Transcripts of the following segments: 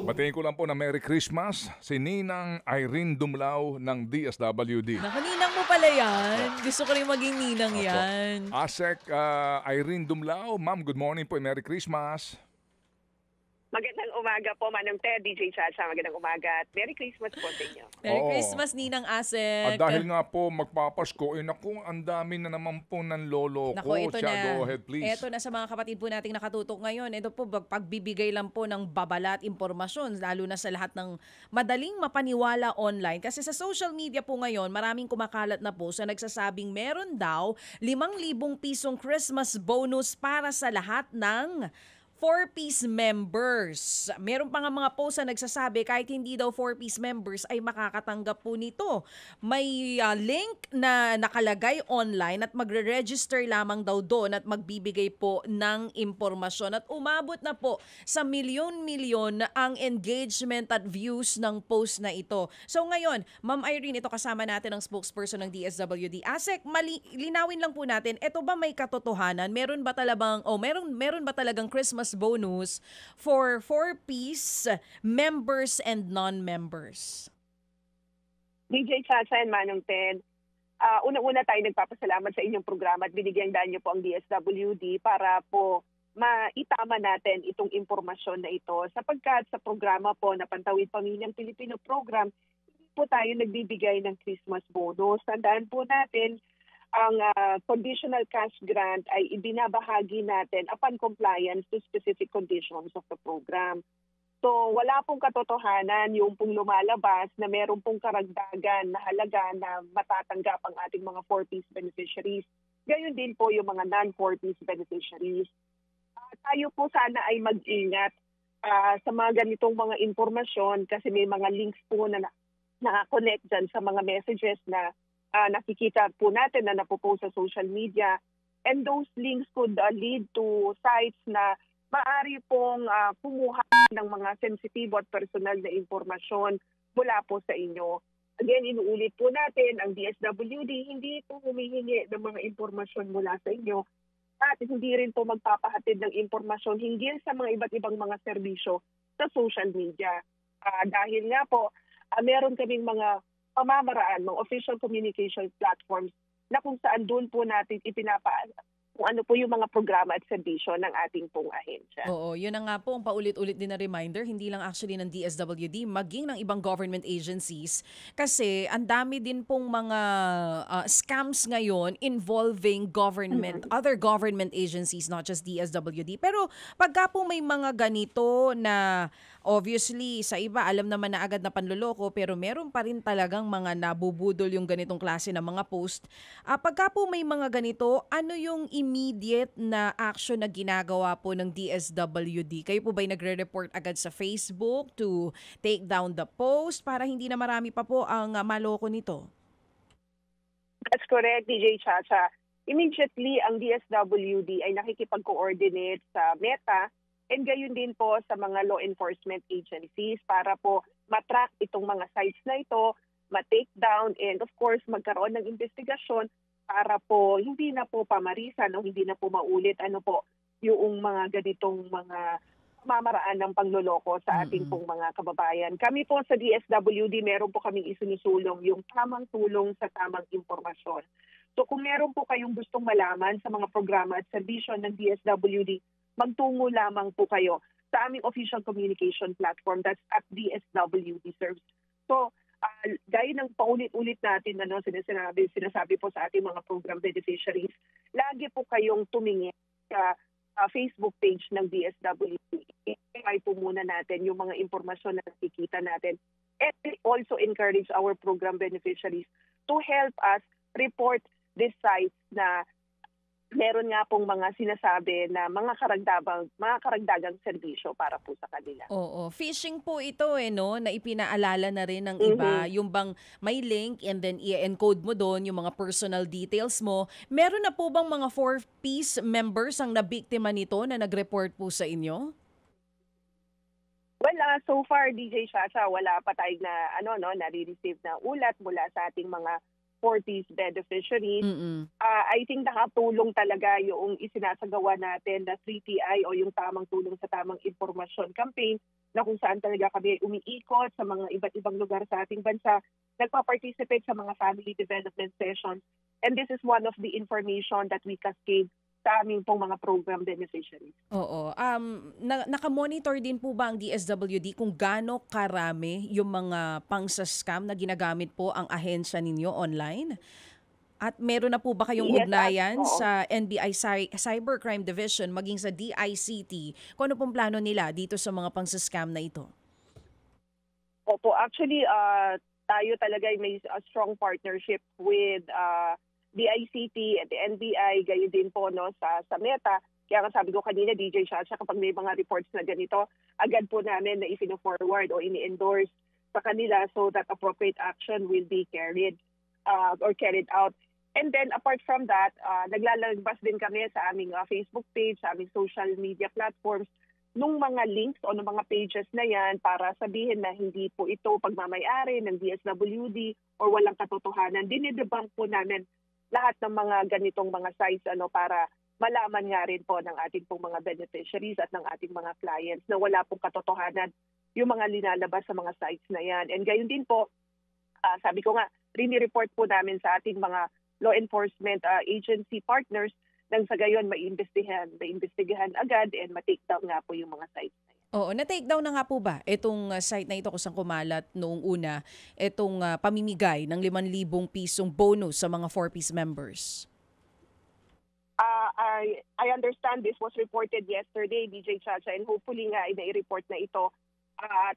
Batiin ko lang po na Merry Christmas si Ninang Irene Dumlao ng DSWD. Nakaninang mo pala yan. Gusto ko rin maging ninang yan. Asek Irene Dumlao, ma'am, good morning po. Merry Christmas. Magandang umaga po, Manong Ted, DJ Chacha. Magandang umaga at Merry Christmas po sa inyo. Merry Christmas, Ninang Asek. At dahil nga po magpapasko, naku, ang dami na naman po ng lolo ko. Ito na. Go ahead, please. Ito na sa mga kapatid po nating nakatutok ngayon. Ito po, pagbibigay lang po ng babala at impormasyon, lalo na sa lahat ng madaling mapaniwala online. Kasi sa social media po ngayon, maraming kumakalat na po sa nagsasabing meron daw 5,000 pisong Christmas bonus para sa lahat ng 4-piece members. Meron pa nga mga post na nagsasabi kahit hindi daw 4-piece members ay makakatanggap po nito. May link na nakalagay online at magre-register lamang daw doon at magbibigay po ng impormasyon. At umabot na po sa milyon-milyon ang engagement at views ng post na ito. So ngayon, Ma'am Irene, ito kasama natin ang spokesperson ng DSWD. Asek, linawin lang po natin, ito ba may katotohanan? Meron ba talagang Christmas bonus for 4-piece members and non-members? DJ Chacha and Manong Ted, una-una tayo nagpapasalamat sa inyong programa at binigyan daan niyo po ang DSWD para po maitama natin itong impormasyon na ito. Sapagkat sa programa po na Pantawid Pamilyang Pilipino program, hindi po tayo nagbibigay ng Christmas bonus. Tandaan po natin, ang conditional cash grant ay ibinabahagi natin upon compliance to specific conditions of the program. So wala pong katotohanan yung pong lumalabas na meron pong karagdagan na halaga na matatanggap ang ating mga 4-piece beneficiaries. Gayon din po yung mga non-4-piece beneficiaries. Tayo po sana ay mag-ingat sa mga ganitong mga informasyon kasi may mga links po na naka-connect dyan sa mga messages na nakikita po natin na napopost sa social media, and those links could lead to sites na maaari pong kumuha ng mga sensitibo at personal na impormasyon mula po sa inyo. Again, inuulit po natin, ang DSWD hindi po humihingi ng mga impormasyon mula sa inyo at hindi rin po magpapahatid ng impormasyon hinggil sa mga iba't ibang mga serbisyo sa social media. Dahil nga po, meron kaming mga pamamaraan, mga official communication platforms na kung saan doon po natin kung ano po yung mga programa at serbisyo ng ating pong ahensya. Oo, yun na nga po ang paulit-ulit din na reminder, hindi lang actually ng DSWD, maging ng ibang government agencies. Kasi ang dami din pong mga scams ngayon involving government, other government agencies, not just DSWD. Pero pagka po may mga ganito na obviously sa iba alam naman na agad na panloloko, pero meron pa rin talagang mga nabubudol yung ganitong klase ng mga post. Pagka po may mga ganito, ano yung immediate na action na ginagawa po ng DSWD? Kayo po ba'y nagre-report agad sa Facebook to take down the post para hindi na marami pa po ang maloko nito? That's correct, DJ Chacha. Immediately, ang DSWD ay nakikipag-coordinate sa Meta and gayon din po sa mga law enforcement agencies para po matrack itong mga sites na ito, ma-take down, and of course, magkaroon ng investigasyon para po hindi na po pamarisan o hindi na po maulit yung mga ganitong mga pamamaraan ng pangloloko sa ating pong mga kababayan. Kami po sa DSWD, meron po kaming isinusulong yung tamang tulong sa tamang impormasyon. So kung meron po kayong gustong malaman sa mga programa at serbisyo ng DSWD, magtungo lamang po kayo sa aming official communication platform, that's at DSWD Serves. So gaya ng paulit-ulit natin sinasabi po sa ating mga program beneficiaries, lagi po kayong tumingin sa Facebook page ng DSWD. I-try po muna natin yung mga impormasyon na nakikita natin. And we also encourage our program beneficiaries to help us report these sites na meron nga pong mga sinasabi na mga karagdagang serbisyo para po sa kanila. Oo, phishing po ito no, na ipinaalala na rin ng iba, yung bang may link and then i-encode mo doon yung mga personal details mo. Meron na po bang mga 4-piece members ang nabiktima nito na nag-report po sa inyo? Wala, so far DJ Chacha, wala pa tayong nare-receive na ulat mula sa ating mga 4-piece beneficiaries. I think nakatulong talaga yung isinasagawa natin na 3TI o yung tamang tulong sa tamang impormasyon campaign na kung saan talaga kami umiikot sa mga iba't ibang lugar sa ating bansa, nagpa-participate sa mga family development sessions. And this is one of the information that we cascade sa aming pong mga program beneficiaries. Oo. Naka-monitor din po ba ang DSWD kung gaano karami yung mga pang-scam na ginagamit po ang ahensya ninyo online? At meron na po ba kayong Yes, ugnayan oo. sa NBI Cybercrime Division maging sa DICT? Kung ano pong plano nila dito sa mga pang-scam na ito? Opo, actually, tayo talaga ay may strong partnership with the ICT at the NBI, gayon din po no, sa Meta. Kaya nga sabi ko kanina, DJ Chacha, kapag may mga reports na ganito, agad po namin na i-forward o ini-endorse sa kanila so that appropriate action will be carried out. And then apart from that, naglalabas din kami sa aming Facebook page, sa aming social media platforms, nung mga links o nung mga pages na yan para sabihin na hindi po ito pagmamayari ng DSWD or walang katotohanan. Dinidebunk po namin lahat ng mga ganitong mga sites para malaman nga rin po ng ating pong mga beneficiaries at ng ating mga clients na wala pong katotohanan yung mga linalabas sa mga sites na yan. And gayon din po, sabi ko nga, rini-report po namin sa ating mga law enforcement agency partners nang sa gayon maimbestigahan agad and ma-take down nga po yung mga sites na yan. Oo, na-take down na nga po ba itong site na ito kung saan kumalat noong una, itong pamimigay ng 5,000 pisong bonus sa mga 4-piece members? I understand this was reported yesterday, DJ Chacha, and hopefully nga ay nai-report na ito. At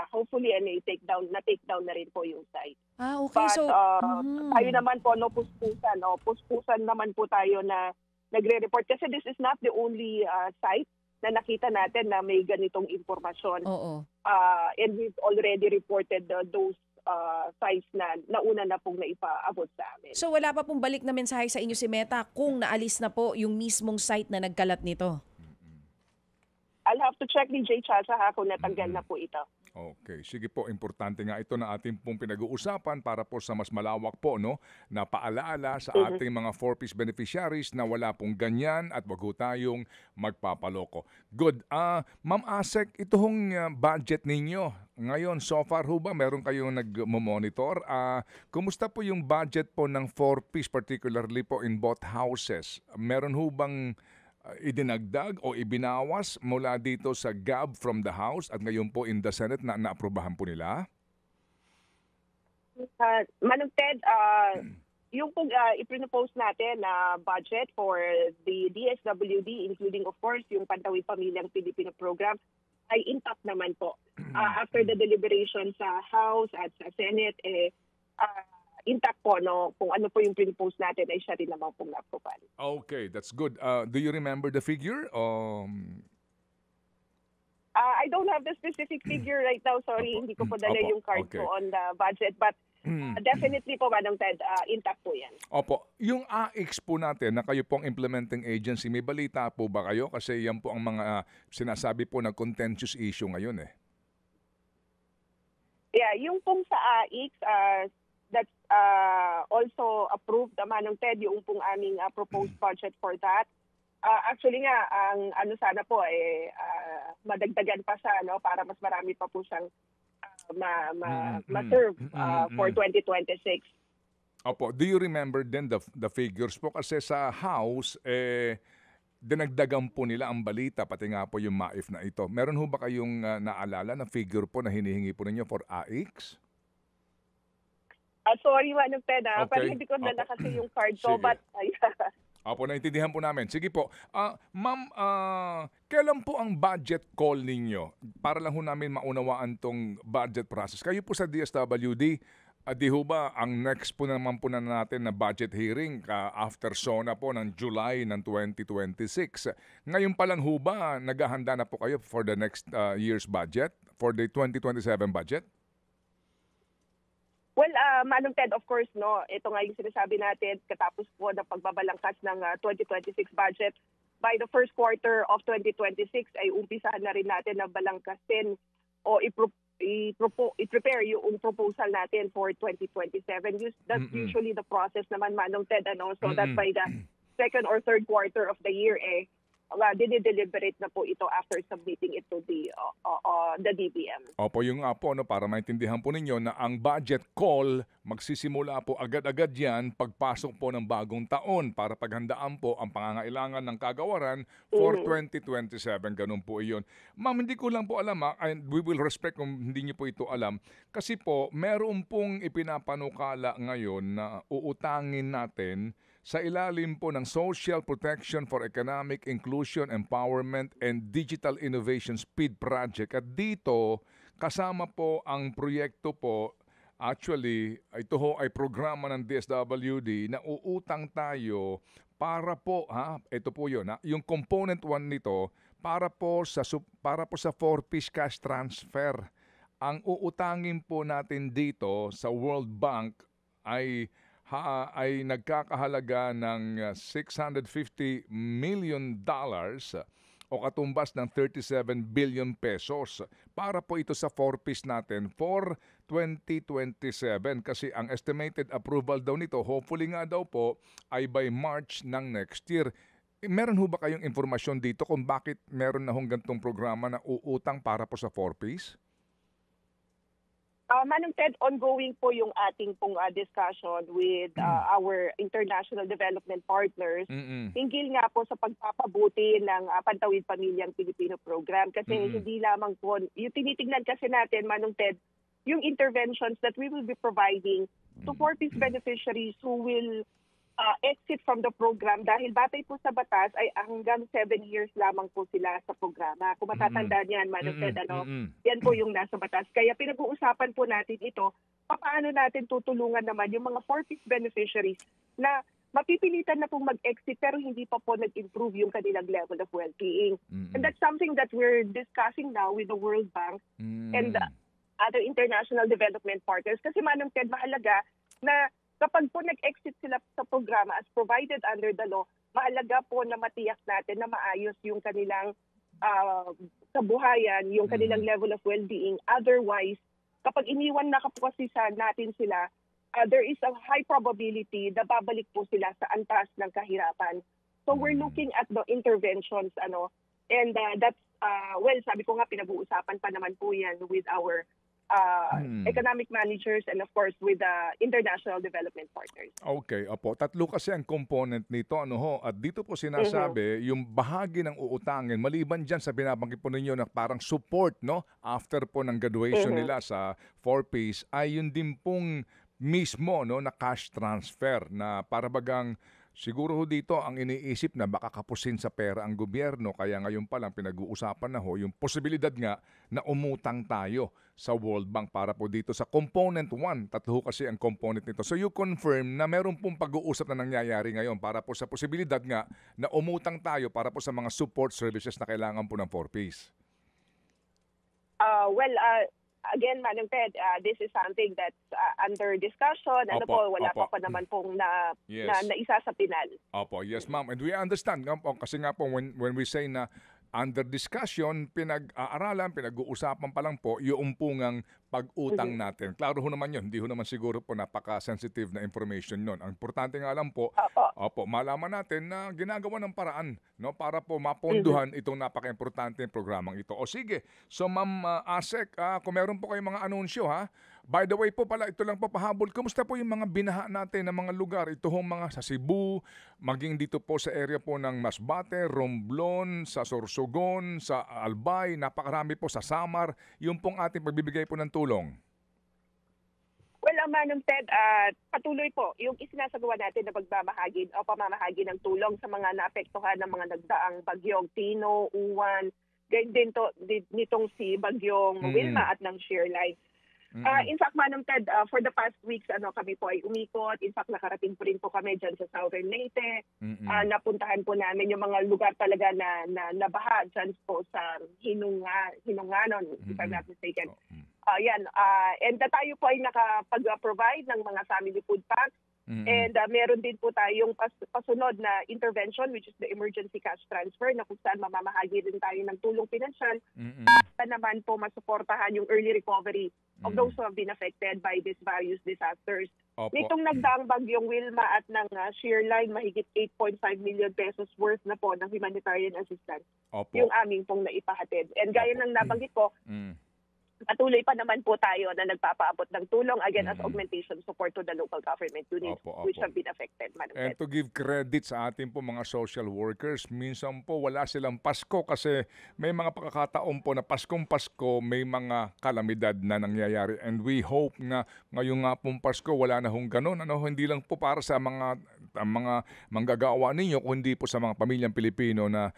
hopefully na-take down na rin po yung site. Okay. But So, tayo naman po, puspusan naman po tayo na nagre-report. Kasi this is not the only site na nakita natin na may ganitong impormasyon. oo. And we've already reported those sites na nauna na pong naipaabot sa amin. So wala pa pong balik na mensahe sa inyo si Meta kung naalis na po yung mismong site na nagkalat nito? I'll have to check ni Jay Chacha kung natanggal na po ito. Okay, sige po, importante nga ito na ating pong pinag-uusapan para po sa mas malawak po, no, na paalaala sa ating mga 4-piece beneficiaries na wala pong ganyan at wag ho tayong magpapaloko. Good. Ma'am Asek, ito hong budget ninyo. Ngayon, so far ho ba, meron kayong nag-monitor? Kumusta po yung budget po ng 4-piece, particularly po in both houses? Meron ho bang idinagdag o ibinawas mula dito sa GAB from the House at ngayon po in the Senate na naaprubahan po nila? Manong Ted, yung ipinopose natin na budget for the DSWD, including of course yung Pantawid Pamilyang Pilipino program, ay intact naman po. After the deliberation sa House at sa Senate, intact po, no? Kung ano po yung pinpost natin ay siya rin naman pong na-approval. Okay, that's good. Do you remember the figure? I don't have the specific figure right now. Sorry, hindi ko po dala yung card ko on the budget. But definitely po, Manong Ted, intact po yan. Opo. Yung AIX po natin na kayo pong implementing agency, may balita po ba kayo? Kasi yan po ang mga sinasabi po na contentious issue ngayon eh. Yeah, yung pong sa AIX, that's also approved, Manong Ted, yung pong aming proposed budget for that. Actually nga, ang ano sana po, madagdagan pa siya, no, para mas marami pa po siyang ma-serve for 2026. Opo, do you remember then the figures po? Kasi sa House, dinagdagan po nila ang balita, pati nga po yung MAIF na ito. Meron ho ba kayong naalala na figure po na hinihingi po ninyo for AIX? Sorry, Manong Ted, Okay. pero hindi ko dala kasi yung card ko. Sige. But, Opo, naintindihan po namin. Sige po. Ma'am, kailan po ang budget call ninyo? Para lang ho namin maunawaan tong budget process. Kayo po sa DSWD, di ho ba ang next po naman po na natin na budget hearing after SONA po ng July ng 2026. Ngayon pa lang ho ba naghahanda na po kayo for the next year's budget? For the 2027 budget? well, Manong Ted, of course, no, ito nga yung sinasabi natin, katapos po ng pagbabalangkas ng 2026 budget, by the first quarter of 2026 ay umpisahan na rin natin na balangkasin o i-prepare yung proposal natin for 2027. That's usually the process naman, Manong Ted, so that by the second or third quarter of the year, dinideliberate na po ito after submitting it to the DBM. Opo, yung nga po, no, para maintindihan po ninyo na ang budget call magsisimula po agad-agad yan pagpasok po ng bagong taon para paghandaan po ang pangangailangan ng kagawaran for 2027. Ganun po iyon. Ma'am, hindi ko lang po alam, and we will respect kung hindi niyo po ito alam, kasi po meron pong ipinapanukala ngayon na uutangin natin sa ilalim po ng Social Protection for Economic Inclusion, Empowerment, and Digital Innovation Speed Project. At dito, kasama po ang proyekto po, actually, ito ho ay programa ng DSWD na uutang tayo para po, ito po yun, yung component 1 nito, para po sa 4-piece cash transfer. Ang uutangin po natin dito sa World Bank ay nagkakahalaga ng $650 million o katumbas ng 37 billion pesos. Para po ito sa 4-piece natin for 2027 kasi ang estimated approval daw nito, hopefully nga daw po, ay by March ng next year. Meron ho ba kayong informasyon dito kung bakit meron na hong gantong programa na uutang para po sa 4-piece? Manong Ted, ongoing po yung ating pong discussion with our international development partners. Hinggil nga po sa pagpapabuti ng Pantawid Pamilyang Pilipino program. Kasi hindi lamang po, yung tinitignan kasi natin, Manong Ted, yung interventions that we will be providing to 4-piece beneficiaries who will exit from the program dahil batay po sa batas ay hanggang 7 years lamang po sila sa programa. Kung matatandaan yan, Manong Ted, yan po yung nasa batas. Kaya pinag-uusapan po natin ito, paano natin tutulungan naman yung mga 4-piece beneficiaries na mapipilitan na pong mag-exit pero hindi pa po nag-improve yung kanilang level of well-being. And that's something that we're discussing now with the World Bank and other international development partners. Kasi Manong Ted, mahalaga na kapag po nag-exit sila sa programa as provided under the law, mahalaga po na matiyak natin na maayos yung kanilang kabuhayan, yung kanilang level of well-being. Otherwise, kapag iniwan na kapasisan natin sila, there is a high probability na babalik po sila sa antas ng kahirapan. So we're looking at the interventions, and that's, sabi ko nga, pinag-uusapan pa naman po yan with our economic managers and of course with the international development partners. Okay, opo. Tatlo kasi ang component nito, at dito po sinasabi, yung bahagi ng uutangin, maliban dyan sa binabanggit po ninyo na parang support, after po ng graduation nila sa 4-piece, ay yun din pong mismo, na cash transfer na para bagang siguro ho dito ang iniisip na baka kapusin sa pera ang gobyerno kaya ngayon pa lang pinag-uusapan na ho yung posibilidad nga na umutang tayo sa World Bank para po dito sa component 1. Tatlo kasi ang component nito. So you confirm na meron pong pag-uusap na nangyayari ngayon para po sa posibilidad nga na umutang tayo para po sa mga support services na kailangan po ng 4-piece. Again, Manong Ted, this is something that's under discussion. Wala pa naman pong na isa sa pinal. Opo, yes ma'am. And we understand, kasi nga po when we say na under discussion, pinag-aaralan, pinag-uusapan pa lang po yung pungang pag-utang natin. Klaro ho naman yun. Hindi ho naman siguro po napaka-sensitive na information yun. Ang importante nga lang po, malaman natin na ginagawa ng paraan para po maponduhan itong napaka-importante programang ito. O sige, so Ma'am Asek, kung meron po kayong mga anunsyo by the way po pala, ito lang po pahabol. Kumusta po yung mga binaha natin ng mga lugar? Ito hong mga sa Cebu, maging dito po sa area po ng Masbate, Romblon, sa Sorsogon, sa Albay, napakarami po sa Samar. Yung pong ating pagbibigay po ng tulong. Well, Manong Ted, patuloy po yung isinasagawa natin na pamamahagi ng tulong sa mga naapektuhan ng mga nagdaang bagyong Tino, Uwan, ganyan din nitong si bagyong Wilma at ng Shearline. In fact, Manong Ted, for the past weeks, kami po ay umikot. In fact, nakarating po rin po kami dyan sa Southern Leyte. Napuntahan po namin yung mga lugar talaga na nabaha dyan po sa Hinunganon, if I'm not mistaken. And tayo po ay nakapag-provide ng mga family food packs. And meron din po tayong pasunod na intervention which is the emergency cash transfer na kung saan mamamahagi din tayo ng tulong pinansyal para naman po masuportahan yung early recovery of those who have been affected by these various disasters. Opo. Nitong nagdaang bagyong Wilma at ng Shearline, mahigit 8.5 million pesos worth na po ng humanitarian assistance Opo. yung aming pong naipahatid. And gaya ng nabanggit ko, patuloy pa naman po tayo na nagpapaabot ng tulong again as augmentation support to the local government units which have been affected. And to give credit sa ating po mga social workers, minsan po wala silang Pasko kasi may mga pagkakataon po na Paskong Pasko may mga kalamidad na nangyayari. And we hope na ngayong nga pong Pasko wala na hong ganun. Hindi lang po para sa mga manggagawa ninyo, kundi po sa mga pamilyang Pilipino na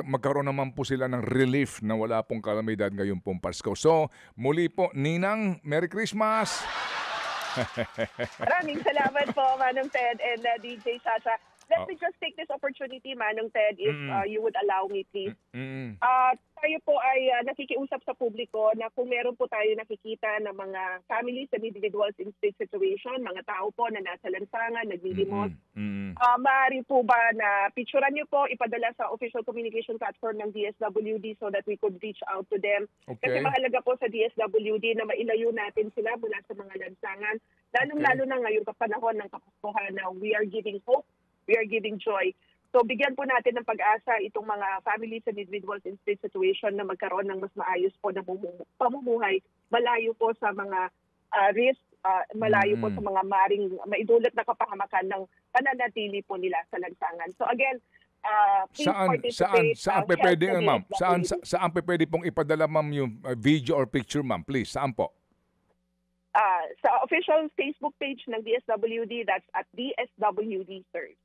magkaroon naman po sila ng relief na wala pong kalamidad ngayong pong Pasko. So, muli po, Ninang, Merry Christmas! Maraming salamat po, Manong Ted and DJ Sasha. Let me just take this opportunity, Manong Ted, if you would allow me, please. Tayo po ay nakikiusap sa publiko na kung meron po tayo nakikita ng mga families and individuals in state situation, mga tao po na nasa lansangan, nagdidimos, maaari po ba na picturean nyo po, ipadala sa official communication platform ng DSWD so that we could reach out to them. Kasi mahalaga po sa DSWD na mailayo natin sila mula sa mga lansangan, lalong-lalo na ngayong kapanahon ng Kapaskuhan na we are giving hope, we are giving joy. So bigyan po natin ng pag-asa itong mga families and individuals in state situation na magkaroon ng mas maayos po na pamumuhay, malayo po sa mga risk, malayo po sa mga maring maidulot na kapahamakan ng pananatili po nila sa lansangan. So again, please participate. Saan pwede, ma'am? Saan pwede pong ipadala, ma'am, yung video or picture, ma'am? Please, saan po? Sa official Facebook page ng DSWD, that's at DSWD Search.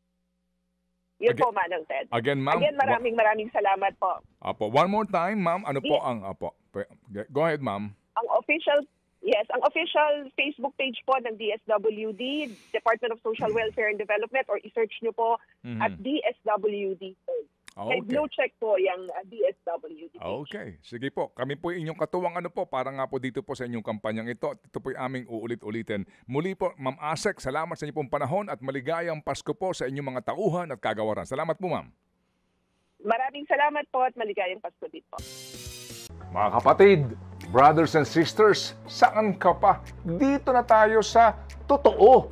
Yun po, Manong Ted. Again, ma'am. Again, maraming salamat po. Apo, one more time, ma'am. Ano po ang Go ahead, ma'am. Ang official Facebook page po ng DSWD, Department of Social Welfare and Development, or i-search nyo po at DSWD Search. Okay. Blue check po yung DSWD page. Okay. Sige po. Kami po inyong katuwang para nga po dito po sa inyong kampanyang ito. Ito po yung aming uulit-ulitin. Muli po, Ma'am Asek, salamat sa inyong pong panahon at maligayang Pasko po sa inyong mga tauhan at kagawaran. Salamat po, ma'am. Maraming salamat po at maligayang Pasko dito. Mga kapatid, brothers and sisters, saan ka pa? Dito na tayo sa totoo.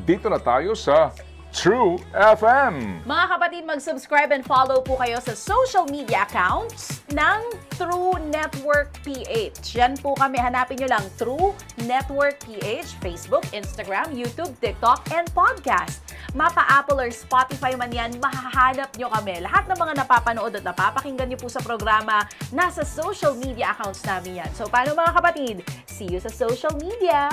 Dito na tayo sa True FM. Mga kapatid, mag-subscribe and follow po kayo sa social media accounts ng True Network PH. Yan po kami. Hanapin nyo lang True Network PH, Facebook, Instagram, YouTube, TikTok, and podcast. Mapa Apple or Spotify man yan, mahahanap nyo kami. Lahat ng mga napapanood at napapakinggan nyo po sa programa, nasa social media accounts namin yan. So, paano mga kapatid? See you sa social media!